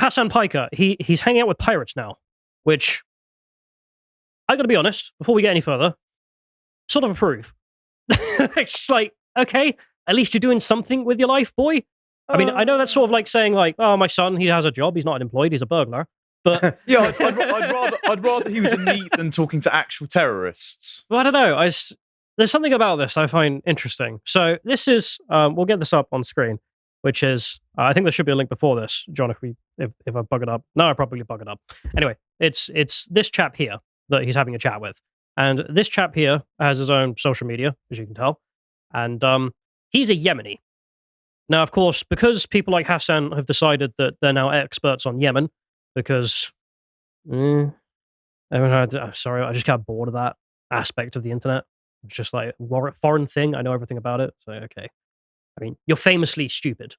Hasan Piker, he's hanging out with pirates now, which I got to be honest. Before we get any further, sort of approve. It's like, okay, at least you're doing something with your life, boy. I mean, I know that's sort of like saying, like, oh, my son, he has a job, he's not unemployed, he's a burglar. But yeah, I'd rather he was a NEET than talking to actual terrorists. Well, I don't know. There's something about this I find interesting. So this is, we'll get this up on screen, which is, I think there should be a link before this, John, if I bug it up. No, I probably bug it up. Anyway, it's this chap here that he's having a chat with. And this chap here has his own social media, as you can tell. And he's a Yemeni. Now, of course, because people like Hasan have decided that they're now experts on Yemen, because, sorry, I just got bored of that aspect of the internet. It's just like a foreign thing. I know everything about it. So, okay. I mean, you're famously stupid.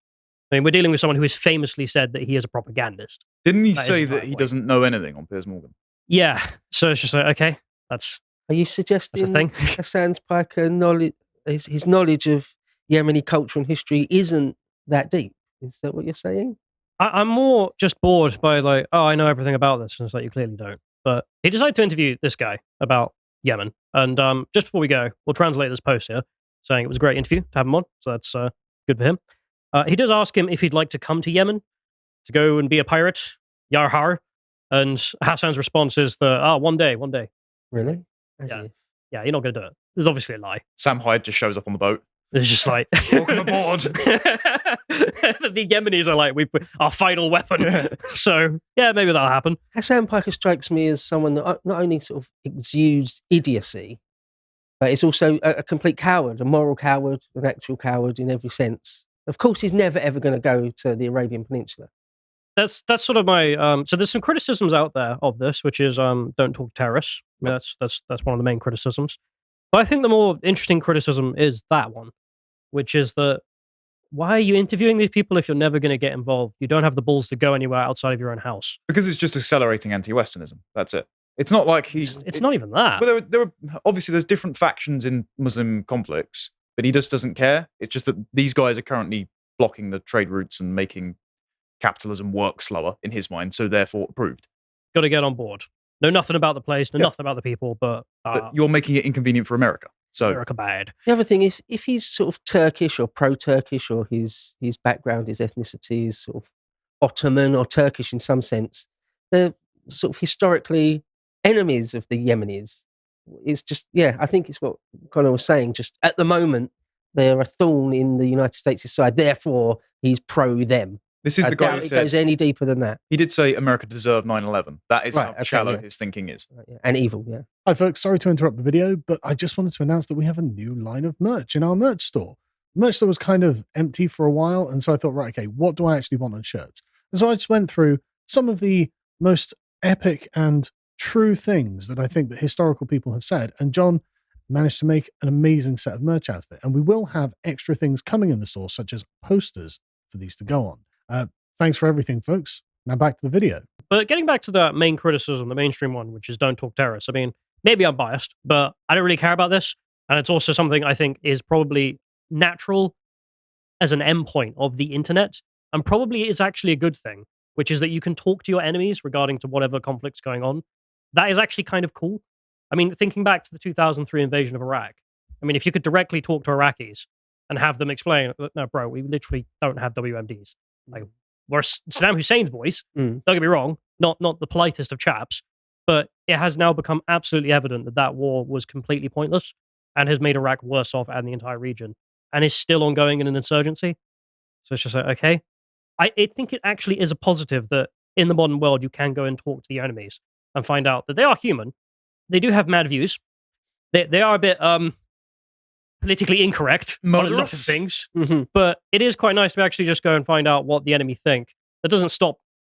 I mean, we're dealing with someone who has famously said that he is a propagandist. Didn't he say that he doesn't know anything on Piers Morgan? Yeah. So it's just like, okay, that's Are you suggesting Hasan Piker knowledge, his knowledge of Yemeni culture and history isn't that deep? Is that what you're saying? I'm more just bored by like, oh, I know everything about this. And it's like, you clearly don't. But he decided to interview this guy about Yemen. And just before we go, we'll translate this post here, saying it was a great interview to have him on. So that's good for him. He does ask him if he'd like to come to Yemen to go and be a pirate, yar har. And Hasan's response is one day. Really? Yeah, you're not going to do it. This is obviously a lie. Sam Hyde just shows up on the boat. It's just like, welcome aboard. The Yemenis are like, our final weapon. Yeah. So, yeah, maybe that'll happen. Hasan Piker strikes me as someone that not only sort of exudes idiocy, but is also a complete coward, a moral coward, an actual coward in every sense. Of course, he's never, ever going to go to the Arabian Peninsula. That's sort of my... so there's some criticisms out there of this, which is don't talk to terrorists. I mean, that's one of the main criticisms. But I think the more interesting criticism is that one, which is that why are you interviewing these people if you're never going to get involved? You don't have the balls to go anywhere outside of your own house. Because it's just accelerating anti-Westernism. That's it. It's not like It's not even that. But there are obviously there's different factions in Muslim conflicts, but he just doesn't care. It's just that these guys are currently blocking the trade routes and making capitalism work slower in his mind, so therefore approved. Got to get on board. Know nothing about the place, know nothing about the people, but you're making it inconvenient for America. So America bad. The other thing is, if he's sort of Turkish or pro-Turkish, or his background, his ethnicity is sort of Ottoman or Turkish in some sense, they're sort of historically enemies of the Yemenis. It's just, I think it's what Connor was saying. Just at the moment, they're a thorn in the United States' side. Therefore, he's pro them. This is the guy who says, said, goes any deeper than that. He did say America deserved 9/11. That is how shallow his thinking is. And evil, yeah. Hi folks, sorry to interrupt the video, but I just wanted to announce that we have a new line of merch in our merch store. The merch store was kind of empty for a while, and so I thought, right, okay, what do I actually want on shirts? And so I just went through some of the most epic and true things that I think that historical people have said, and John managed to make an amazing set of merch out of it. And we will have extra things coming in the store, such as posters for these to go on. Thanks for everything, folks. Now back to the video. But getting back to the main criticism, the mainstream one, which is don't talk terrorists. I mean, maybe I'm biased, but I don't really care about this. And it's also something I think is probably natural as an endpoint of the internet, and probably is actually a good thing, which is that you can talk to your enemies regarding to whatever conflict's going on. That is actually kind of cool. I mean, thinking back to the 2003 invasion of Iraq, I mean, if you could directly talk to Iraqis and have them explain, no, bro, we literally don't have WMDs. Like, we're Saddam Hussein's boys. Don't get me wrong, not the politest of chaps, but it has now become absolutely evident that that war was completely pointless and has made Iraq worse off and the entire region, and is still ongoing in an insurgency. So it's just like, okay. I think it actually is a positive that in the modern world you can go and talk to the enemies and find out that they are human. They do have mad views. They are a bit politically incorrect on a lot of things, but it is quite nice to actually just go and find out what the enemy think. That doesn't stop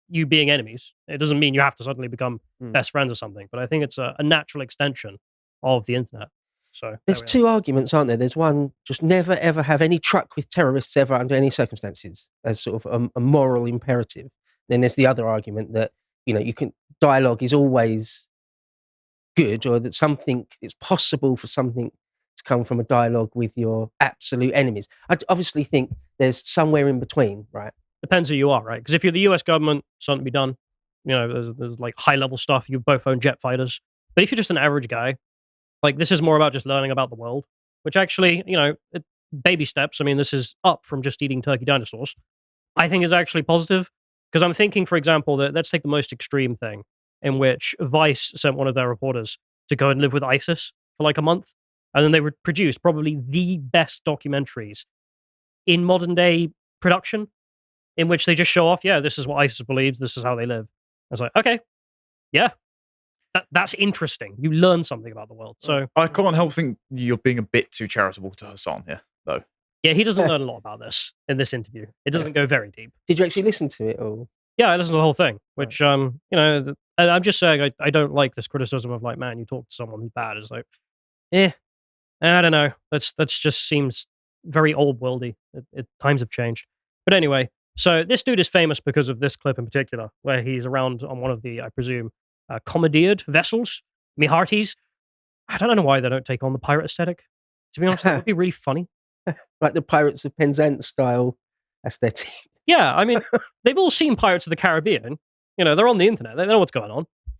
you being enemies. It doesn't mean you have to suddenly become best friends or something, but I think it's a natural extension of the internet. So there's two arguments, aren't there? There's one, just never ever have any truck with terrorists ever under any circumstances, as sort of a moral imperative. Then there's the other argument that, dialogue is always good, or that it's possible for something to come from a dialogue with your absolute enemies. I obviously think there's somewhere in between, right? depends who you are, right? Because if you're the US government, something to be done. You know, there's like high level stuff. You both own jet fighters. But if you're just an average guy, like this is more about just learning about the world, which actually, you know, baby steps. I mean, this is up from just eating turkey dinosaurs. I think is actually positive because I'm thinking, for example, that let's take the most extreme thing in which Vice sent one of their reporters to go and live with ISIS for like a month. And then they would produce probably the best documentaries in modern day production in which they just show off, yeah, this is what ISIS believes, this is how they live. I was like, okay, yeah, that's interesting. You learn something about the world. So I can't help think you're being a bit too charitable to Hasan here, though. yeah, he doesn't learn a lot about this in this interview. It doesn't go very deep. Did you actually listen to it? Or yeah, I listened to the whole thing, which you know, and I'm just saying I don't like this criticism of like, man, you talk to someone who's bad. It's like, I don't know. That's just seems very old worldy. Times have changed. But anyway, so this dude is famous because of this clip in particular, where he's around on one of the, I presume, commandeered vessels, Mihartis. I don't know why they don't take on the pirate aesthetic. To be honest, that would be really funny. like the Pirates of Penzance style aesthetic. Yeah, I mean, they've all seen Pirates of the Caribbean. You know, they're on the internet. They know what's going on. I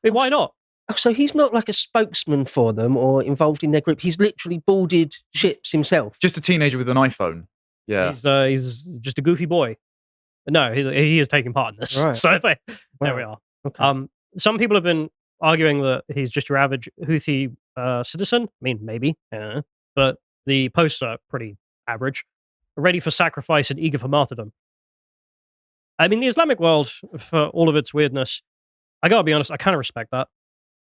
mean, why not? Oh, so he's not like a spokesman for them or involved in their group. He's literally boarded ships himself. Just a teenager with an iPhone. Yeah. He's just a goofy boy. No, he is taking part in this. Right. So there Wow. we are. Okay. Some people have been arguing that he's just your average Houthi citizen. I mean, maybe. But the posts are pretty average. Ready for sacrifice and eager for martyrdom. I mean, the Islamic world, for all of its weirdness, I gotta be honest, I kind of respect that.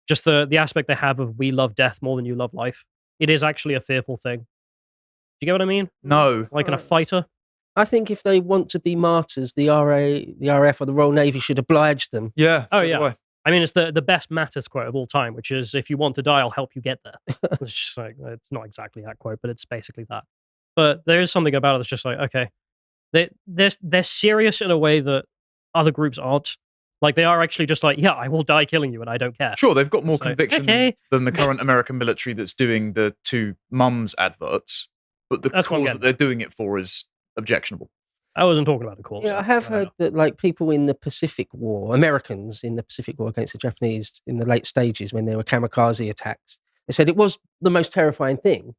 Just the aspect they have of we love death more than you love life. It is actually a fearful thing. Do you get what I mean? No. Like in a fighter? I think if they want to be martyrs, the RAF or the Royal Navy should oblige them. Yeah. Oh, so do yeah. I. I mean, it's the best Mattis quote of all time, which is, if you want to die, I'll help you get there. It's just like, it's not exactly that quote, but it's basically that. But there is something about it that's just like, okay, they're serious in a way that other groups aren't. Like, they are actually just like, yeah, I will die killing you and I don't care. Sure, they've got more It's like, conviction okay. than the current American military that's doing the two mums adverts, but the That's what I'm cause getting that they're doing it for is objectionable. I wasn't talking about the cause. Yeah, I have heard that like people in the Pacific War, Americans in the Pacific War against the Japanese in the late stages when there were kamikaze attacks, they said it was the most terrifying thing.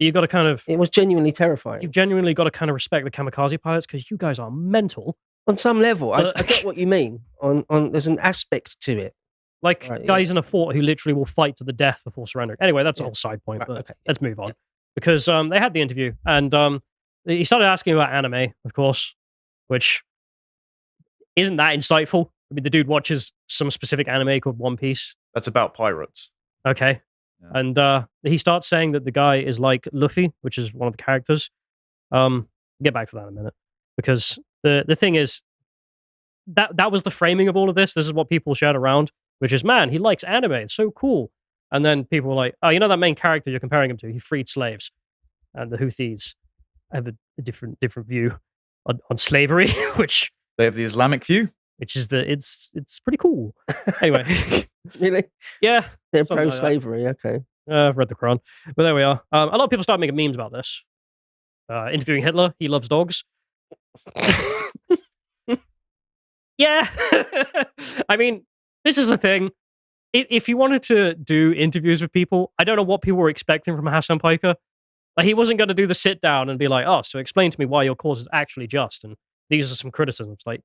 You got to kind of, It was genuinely terrifying. you've genuinely got to kind of respect the kamikaze pilots because you guys are mental. On some level, I But- get what you mean. On there's an aspect to it. Like Right, yeah. guys in a fort who literally will fight to the death before surrendering. Anyway, that's a Yeah. whole side point, Right, but okay, yeah, let's move on. yeah. Because they had the interview and he started asking about anime, of course, which isn't that insightful. I mean, the dude watches some specific anime called One Piece. That's about pirates. Okay. Yeah. And he starts saying that the guy is like Luffy, which is one of the characters. Get back to that in a minute. Because the thing is, that was the framing of all of this. This is what people shared around, which is, man, he likes anime. It's so cool. And then people were like, oh, you know that main character you're comparing him to? He freed slaves. And the Houthis have a different view on slavery, which They have the Islamic view. is it's pretty cool. Anyway, Really? yeah, They're something like that. pro-slavery, okay. I've read the Quran, but there we are. A lot of people start making memes about this. Interviewing Hitler, he loves dogs. Yeah, I mean, this is the thing. If you wanted to do interviews with people, I don't know what people were expecting from Hasan Piker. Like, he wasn't going to do the sit down and be like, "Oh, so explain to me why your cause is actually just, and these are some criticisms." Like,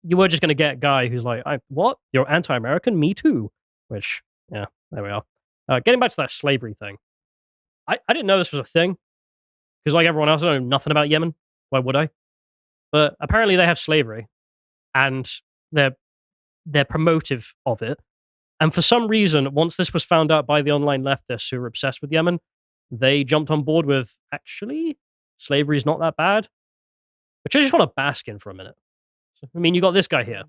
you were just going to get a guy who's like, "What? You're anti-American? Me too." Which, yeah, there we are. Getting back to that slavery thing, I didn't know this was a thing because, like everyone else, I don't know nothing about Yemen. Why would I? But apparently, they have slavery, and they're promotive of it. And for some reason, once this was found out by the online leftists who were obsessed with Yemen, they jumped on board with, actually, slavery is not that bad. Which I just want to bask in for a minute. I mean, you got this guy here.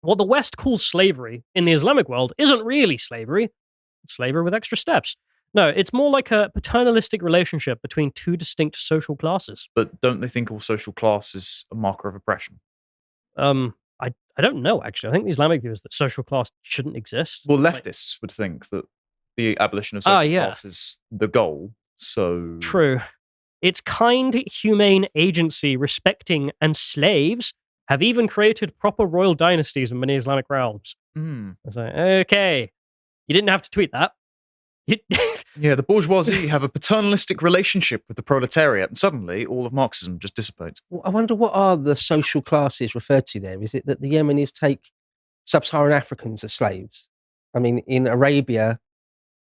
What the West calls slavery in the Islamic world isn't really slavery. It's slavery with extra steps. No, it's more like a paternalistic relationship between two distinct social classes. But don't they think all social class is a marker of oppression? I don't know, actually. I think the Islamic view is that social class shouldn't exist. Well, Like, leftists would think that the abolition of social yeah. class is the goal. So true. its kind, humane agency respecting and slaves have even created proper royal dynasties in many Islamic realms. Hmm. I was like, okay, you didn't have to tweet that. Yeah, the bourgeoisie have a paternalistic relationship with the proletariat, and suddenly all of Marxism just dissipates. Well, I wonder what are the social classes referred to there? Is it that the Yemenis take sub-Saharan Africans as slaves? I mean, in Arabia,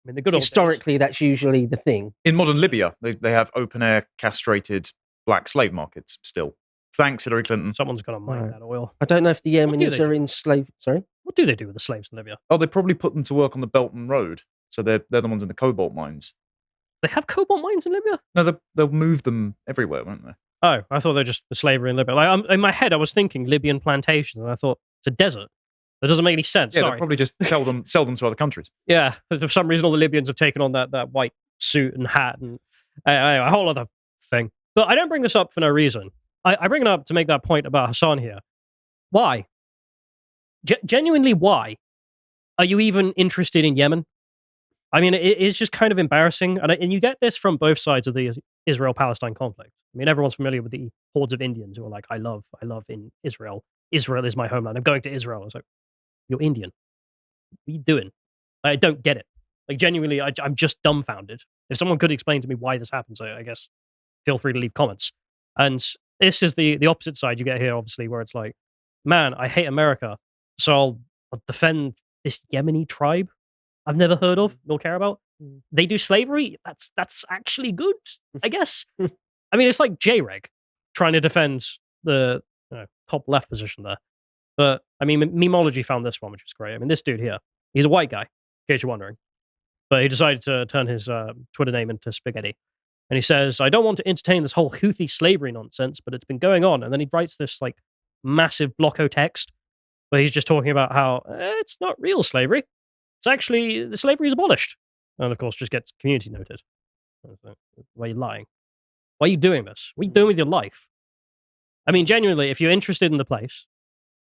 I mean, the good old days. historically, that's usually the thing. In modern Libya, they have open-air castrated black slave markets still. Thanks, Hillary Clinton. Someone's got to mine Right. that oil. I don't know if the do Yemenis they are do? enslaved. Sorry? What do they do with the slaves in Libya? Oh, they probably put them to work on the Belt and Road, so they're the ones in the cobalt mines. They have cobalt mines in Libya? No, they'll move them everywhere, won't they? Oh, I thought they're just the slavery in Libya. Like, in my head, I was thinking Libyan plantations, and I thought it's a desert. That doesn't make any sense. Yeah, they'll Sorry. probably just sell them to other countries. Yeah, for some reason, all the Libyans have taken on that white suit and hat, and anyway, a whole other thing. But I don't bring this up for no reason. I bring it up to make that point about Hasan here. Why? Genuinely, why are you even interested in Yemen? I mean, it is just kind of embarrassing, and you get this from both sides of the Israel-Palestine conflict. I mean, everyone's familiar with the hordes of Indians who are like, I love in Israel. Israel is my homeland. I'm going to Israel. I was like, you're Indian. What are you doing? I don't get it. Like, genuinely, I'm just dumbfounded. If someone could explain to me why this happens, I guess feel free to leave comments. And this is the opposite side you get here, obviously, where it's like, man, I hate America, so I'll defend this Yemeni tribe I've never heard of nor care about. They do slavery. That's actually good, I guess. I mean, it's like J-Reg trying to defend the top left position there. But I mean, Memology found this one, which is great. I mean, this dude here, he's a white guy, in case you're wondering. But he decided to turn his Twitter name into Spaghetti. And he says, I don't want to entertain this whole Houthi slavery nonsense, but it's been going on. And then he writes this like massive block of text where he's just talking about how it's not real slavery. It's actually, the slavery is abolished. And of course, just gets community noted. Why are you lying? Why are you doing this? What are you doing with your life? I mean, genuinely, if you're interested in the place,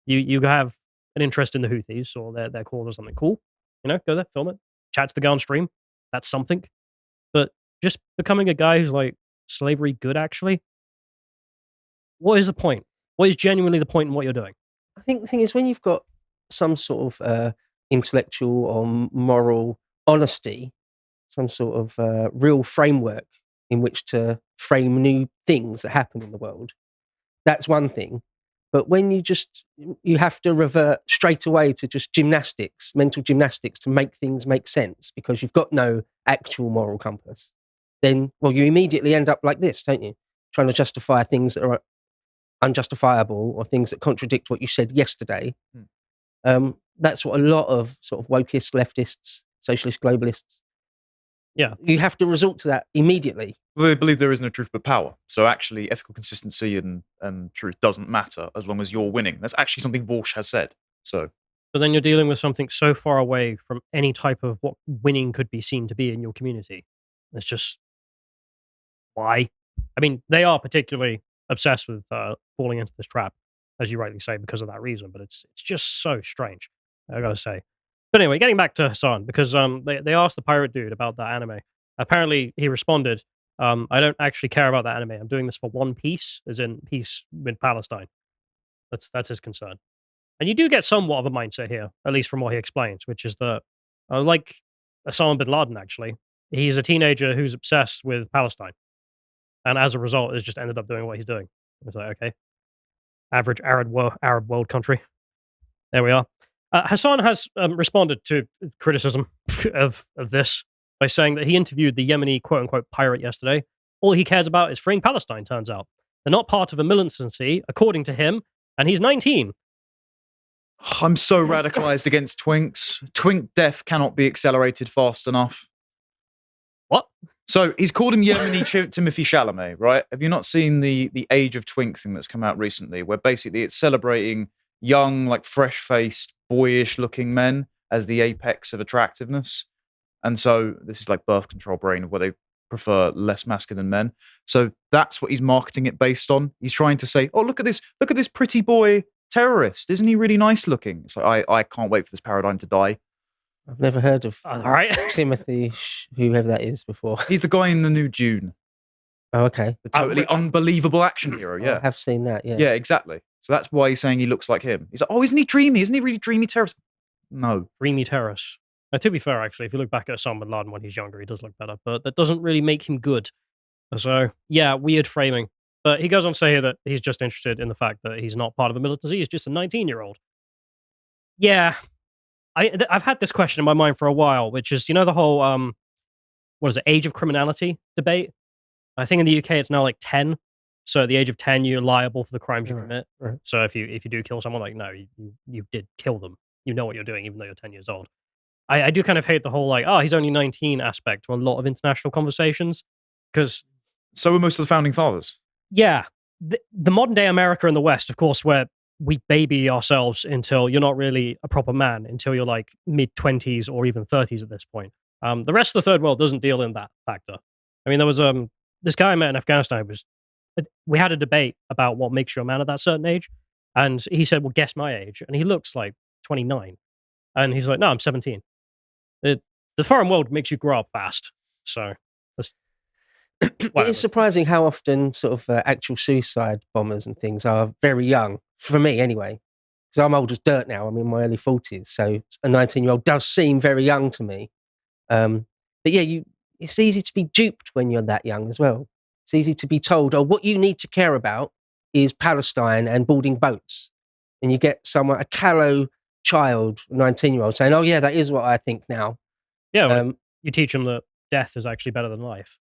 you have an interest in the Houthis or their cause or something cool, go there, film it, chat to the guy on stream. That's something. But just becoming a guy who's like, slavery good, actually? What is the point? What is genuinely the point in what you're doing? I think the thing is, when you've got some sort of intellectual or moral honesty, some sort of real framework in which to frame new things that happen in the world, that's one thing. But when you have to revert straight away to just gymnastics, mental gymnastics to make things make sense because you've got no actual moral compass, then, well, you immediately end up like this, don't you? Trying to justify things that are unjustifiable or things that contradict what you said yesterday. That's what a lot of sort of wokists, leftists, socialist globalists, you have to resort to that immediately. Well, they believe there is no truth but power. So actually, ethical consistency and truth doesn't matter as long as you're winning. That's actually something Walsh has said. So, but then you're dealing with something so far away from any type of what winning could be seen to be in your community. It's just, why? I mean, they are particularly obsessed with falling into this trap, as you rightly say, because of that reason. But it's just so strange, I gotta say. But anyway, getting back to Hasan, because they asked the pirate dude about that anime. Apparently, he responded, I don't actually care about that anime. I'm doing this for one piece, as in peace with Palestine. That's his concern. And you do get somewhat of a mindset here, at least from what he explains, which is that, like Osama bin Laden, actually, he's a teenager who's obsessed with Palestine. And as a result, has just ended up doing what he's doing. It's like, okay, average Arab world country. There we are. Hasan has responded to criticism of this by saying that he interviewed the Yemeni quote-unquote pirate yesterday. All he cares about is freeing Palestine, turns out. They're not part of a militancy, according to him, and he's 19. I'm so radicalized against twinks. Twink death cannot be accelerated fast enough. What? So he's called him Yemeni Timothy Chalamet, right? Have you not seen the Age of Twink thing that's come out recently, where basically it's celebrating young, like fresh-faced, boyish-looking men as the apex of attractiveness? And so this is like birth control brain, where they prefer less masculine men. So that's what he's marketing it based on. He's trying to say, oh, look at this pretty boy terrorist. Isn't he really nice looking? It's like, I can't wait for this paradigm to die. I've never heard of All right. Timothy, whoever that is, before. He's the guy in the new Dune. Oh, okay. The totally unbelievable action hero. I Yeah. have seen that. Yeah. Yeah, exactly. So that's why he's saying he looks like him. He's like, oh, isn't he dreamy? Isn't he really dreamy terrorist? No. Dreamy Terrace. To be fair, actually, if you look back at Osama bin Laden when he's younger, he does look better, but that doesn't really make him good. So, yeah, weird framing. But he goes on to say here that he's just interested in the fact that he's not part of a military, he's just a 19-year-old. Yeah, I've had this question in my mind for a while, which is, the whole, what is it, age of criminality debate? I think in the UK it's now like 10. So at the age of 10, you're liable for the crimes you commit. Right. So if you do kill someone, like, no, you did kill them. You know what you're doing, even though you're 10 years old. I do kind of hate the whole, like, oh, he's only 19 aspect to a lot of international conversations. Because... So were most of the founding fathers. Yeah. The modern day America and the West, of course, where we baby ourselves until you're not really a proper man, until you're like mid-20s or even 30s at this point. The rest of the third world doesn't deal in that factor. I mean, there was this guy I met in Afghanistan. We had a debate about what makes you a man at that certain age. And he said, well, guess my age. And he looks like 29. And he's like, no, I'm 17. The foreign world makes you grow up fast. So that's... It is surprising how often sort of actual suicide bombers and things are very young, for me anyway. Because I'm old as dirt now. I'm in my early 40s. So a 19-year-old does seem very young to me. But yeah, it's easy to be duped when you're that young as well. It's easy to be told, oh, what you need to care about is Palestine and boarding boats. And you get a callow child, 19-year-old, saying, oh yeah, that is what I think now. Yeah, you teach them that death is actually better than life.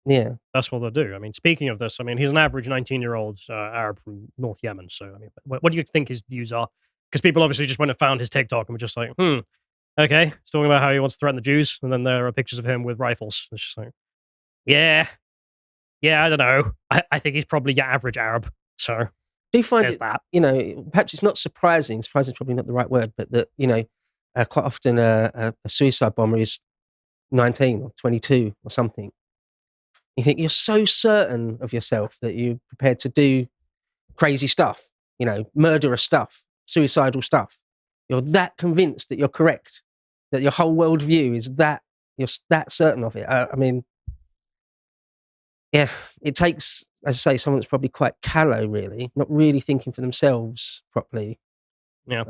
Yeah. That's what they'll do. I mean, speaking of this, I mean, he's an average 19-year-old Arab from North Yemen. So, I mean, what do you think his views are? Because people obviously just went and found his TikTok and were just like, okay. He's talking about how he wants to threaten the Jews. And then there are pictures of him with rifles. It's just like, yeah, I don't know. I think he's probably your average Arab. So, do you find there's that. Perhaps it's not surprising. Surprising is probably not the right word, but that, quite often a suicide bomber is 19 or 22 or something. You think you're so certain of yourself that you're prepared to do crazy stuff, murderous stuff, suicidal stuff. You're that convinced that you're correct, that your whole worldview is that, you're that certain of it. I mean, yeah, it takes, as I say, someone that's probably quite callow, really, not really thinking for themselves properly. Yeah.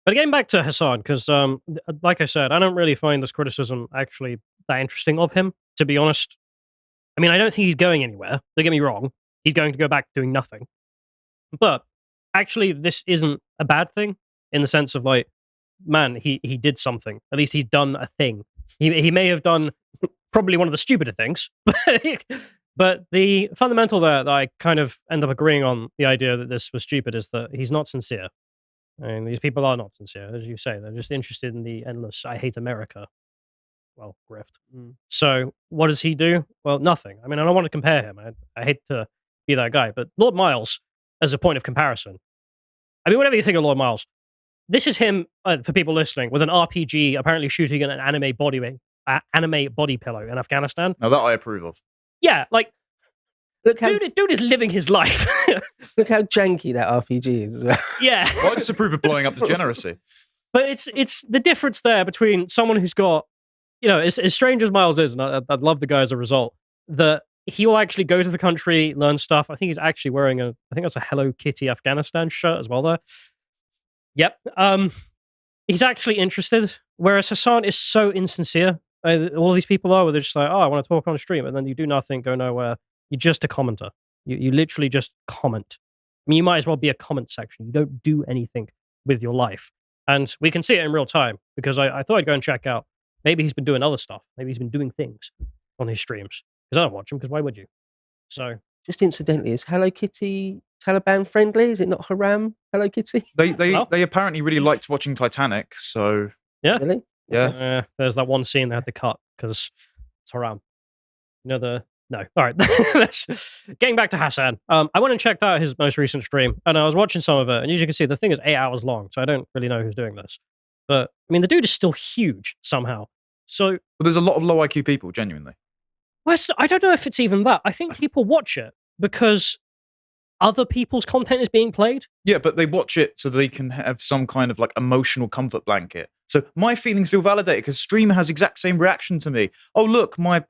But getting back to Hasan, because like I said, I don't really find this criticism actually that interesting of him, to be honest. I mean, I don't think he's going anywhere. Don't get me wrong. He's going to go back doing nothing. But actually, this isn't a bad thing in the sense of like, man, he did something. At least he's done a thing. He may have done probably one of the stupider things. But the fundamental there that I kind of end up agreeing on the idea that this was stupid is that he's not sincere. I mean, these people are not sincere, as you say. They're just interested in the endless, I hate America, grift. So what does he do? Well, nothing. I mean, I don't want to compare him. I hate to be that guy. But Lord Miles, as a point of comparison, I mean, whatever you think of Lord Miles, this is him, for people listening, with an RPG apparently shooting an anime body pillow in Afghanistan. Now that I approve of. Yeah, like, Look how, dude is living his life. Look how janky that RPG is as well. Yeah. Well, I disapprove of blowing up degeneracy. But it's the difference there between someone who's got, as strange as Miles is, and I'd love the guy as a result, that he will actually go to the country, learn stuff. I think he's actually wearing I think that's a Hello Kitty Afghanistan shirt as well there. Yep. He's actually interested, whereas Hasan is so insincere. All these people are, where they're just like, oh, I want to talk on a stream, and then you do nothing, go nowhere. You're just a commenter. You literally just comment. I mean, you might as well be a comment section. You don't do anything with your life. And we can see it in real time, because I thought I'd go and check out. Maybe he's been doing other stuff. Maybe he's been doing things on his streams. Because I don't watch him, because why would you? So, just incidentally, is Hello Kitty Taliban friendly? Is it not haram, Hello Kitty? They apparently really liked watching Titanic, so... Yeah? Really? Yeah. There's that one scene they had to cut, because it's haram. No. All right. Getting back to Hasan. I went and checked out his most recent stream, and I was watching some of it, and as you can see, the thing is 8 hours long, so I don't really know who's doing this. But, I mean, the dude is still huge, somehow. So... But there's a lot of low IQ people, genuinely. Well, I don't know if it's even that. I think people watch it because other people's content is being played. Yeah, but they watch it so they can have some kind of like emotional comfort blanket. So my feelings feel validated because streamer has exact same reaction to me. Oh, look, my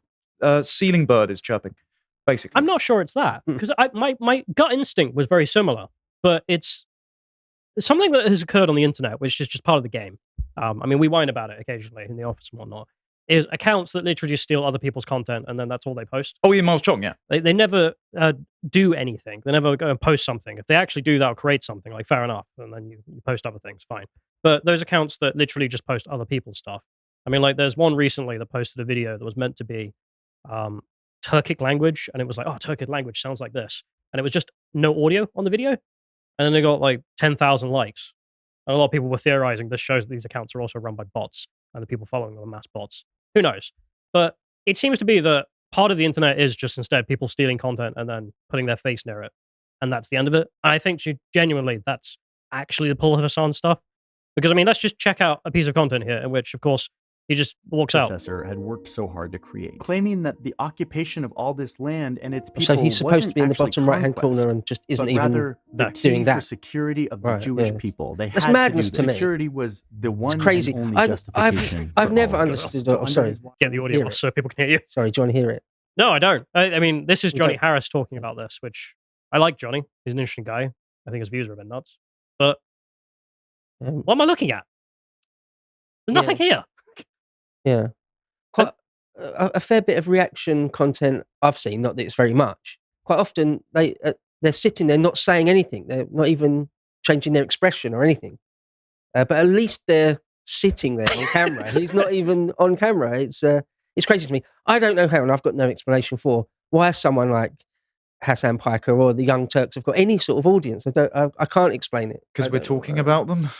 ceiling bird is chirping, basically. I'm not sure it's that, because my gut instinct was very similar, but it's something that has occurred on the internet, which is just part of the game. I mean, we whine about it occasionally in the office and whatnot. Is accounts that literally just steal other people's content and then that's all they post. Oh, yeah, Miles Chong, yeah. They never do anything. They never go and post something. If they actually do that or create something, like fair enough, and then you post other things, fine. But those accounts that literally just post other people's stuff. I mean, like there's one recently that posted a video that was meant to be Turkic language, and it was like, oh, Turkic language sounds like this, and it was just no audio on the video, and then they got like 10,000 likes. And a lot of people were theorizing this shows that these accounts are also run by bots, and the people following them are mass bots. Who knows? But it seems to be that part of the internet is just instead people stealing content and then putting their face near it. And that's the end of it. And I think genuinely that's actually the pull of Hasan's stuff. Because, I mean, let's just check out a piece of content here in which, of course, he just walks out. Predecessor had worked so hard to create, claiming that the occupation of all this land and its people So he's supposed to be in the wasn't bottom right-hand conquest, corner and just isn't but even rather the doing key that. for security of the Right, Jewish yeah. people. They That's had madness to do to that. me. Security was the one crazy. and only I've justification. I've for never all of this. understood. Oh, sorry. Get the audio Hear off it. so people can hear you. Sorry, do you want to hear it? No, I don't. I mean, this is You Johnny don't? Harris talking about this, which I like Johnny. He's an interesting guy. I think his views are a bit nuts. But what am I looking at? There's nothing here. Yeah. Quite a fair bit of reaction content I've seen, not that it's very much. Quite often they're sitting there not saying anything. They're not even changing their expression or anything. But at least they're sitting there on camera. He's not even on camera. It's crazy to me. I don't know how, and I've got no explanation for why someone like Hasan Piker or the Young Turks have got any sort of audience. I can't explain it. Because we're talking about them.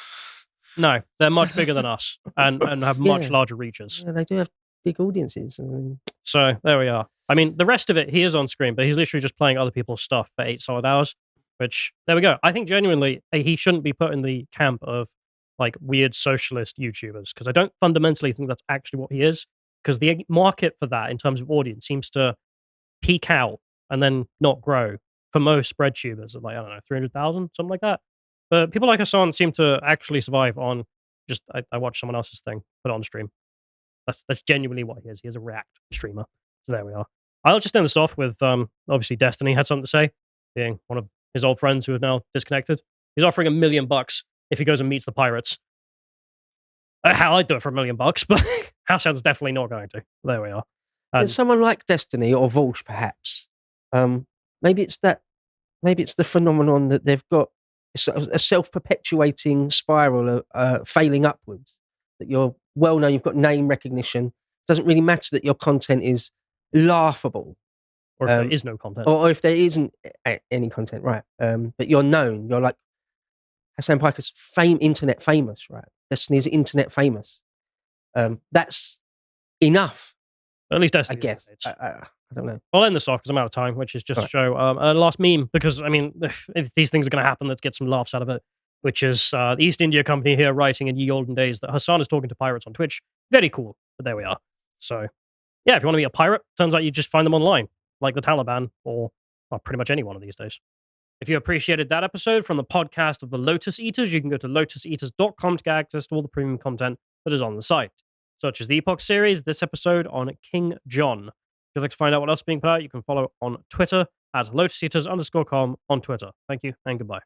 No, they're much bigger than us and have much Yeah. larger reaches. Yeah, they do have big audiences. I mean, So there we are. I mean, the rest of it, he is on screen, but he's literally just playing other people's stuff for 8 solid hours, which, there we go. I think genuinely he shouldn't be put in the camp of like weird socialist YouTubers because I don't fundamentally think that's actually what he is because the market for that in terms of audience seems to peak out and then not grow for most spreadtubers at like, I don't know, 300,000, something like that. But people like Hasan seem to actually survive on just, I watch someone else's thing, put it on stream. That's genuinely what he is. He is a React streamer. So there we are. I'll just end this off with, obviously Destiny had something to say, being one of his old friends who is now disconnected. He's offering $1 million if he goes and meets the pirates. Hell, I'd do it for $1 million, but Hasan's definitely not going to. There we are. there's someone like Destiny or Volsh, perhaps. Maybe it's the phenomenon that they've got a self-perpetuating spiral of failing upwards. That you're well known, you've got name recognition. Doesn't really matter that your content is laughable, Or if there is no content. or if there isn't any content, right? But you're known. You're like Hasan Piker's internet famous, right? Destiny's internet famous. That's enough, At least I Destiny. guess. I don't know. I'll end this off because I'm out of time, which is just to Right. show a last meme because, I mean, if these things are going to happen, let's get some laughs out of it, which is the East India Company here writing in ye olden days that Hasan is talking to pirates on Twitch. Very cool, but there we are. So, yeah, if you want to be a pirate, turns out you just find them online, like the Taliban or well, pretty much anyone of these days. If you appreciated that episode from the podcast of the Lotus Eaters, you can go to lotuseaters.com to get access to all the premium content that is on the site, such as the Epoch series, this episode on King John. If you'd like to find out what else is being put out, you can follow on Twitter at lotuseaters_com on Twitter. Thank you and goodbye.